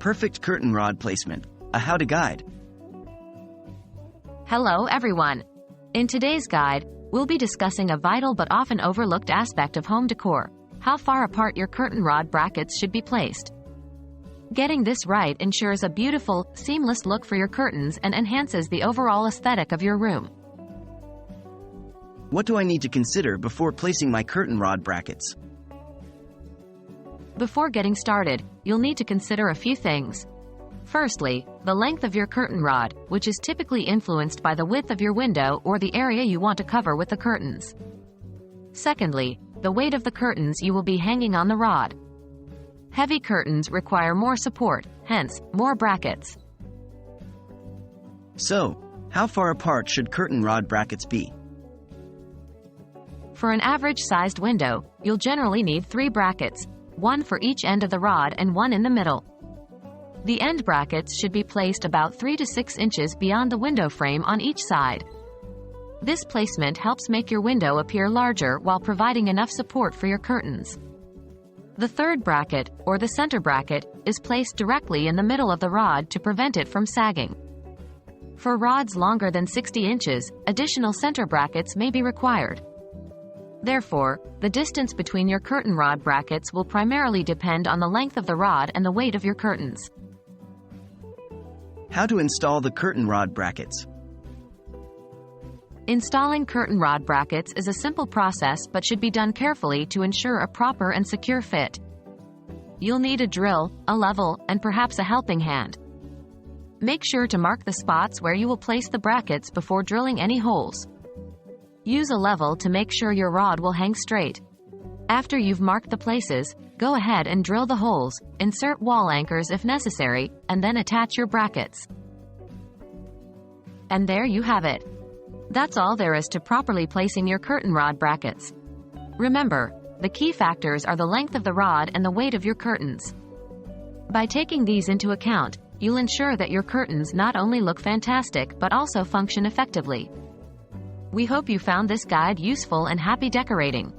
Perfect curtain rod placement, a how-to guide. Hello everyone! In today's guide, we'll be discussing a vital but often overlooked aspect of home decor: how far apart your curtain rod brackets should be placed. Getting this right ensures a beautiful, seamless look for your curtains and enhances the overall aesthetic of your room. What do I need to consider before placing my curtain rod brackets? Before getting started, you'll need to consider a few things. Firstly, the length of your curtain rod, which is typically influenced by the width of your window or the area you want to cover with the curtains. Secondly, the weight of the curtains you will be hanging on the rod. Heavy curtains require more support, hence, more brackets. So, how far apart should curtain rod brackets be? For an average-sized window, you'll generally need 3 brackets, one for each end of the rod and one in the middle. The end brackets should be placed about 3 to 6 inches beyond the window frame on each side. This placement helps make your window appear larger while providing enough support for your curtains. The third bracket, or the center bracket, is placed directly in the middle of the rod to prevent it from sagging. For rods longer than 60 inches, additional center brackets may be required. Therefore, the distance between your curtain rod brackets will primarily depend on the length of the rod and the weight of your curtains. How to install the curtain rod brackets? Installing curtain rod brackets is a simple process but should be done carefully to ensure a proper and secure fit. You'll need a drill, a level, and perhaps a helping hand. Make sure to mark the spots where you will place the brackets before drilling any holes. Use a level to make sure your rod will hang straight. After you've marked the places, go ahead and drill the holes, insert wall anchors if necessary, and then attach your brackets. And there you have it. That's all there is to properly placing your curtain rod brackets. Remember, the key factors are the length of the rod and the weight of your curtains. By taking these into account, you'll ensure that your curtains not only look fantastic but also function effectively. We hope you found this guide useful and happy decorating.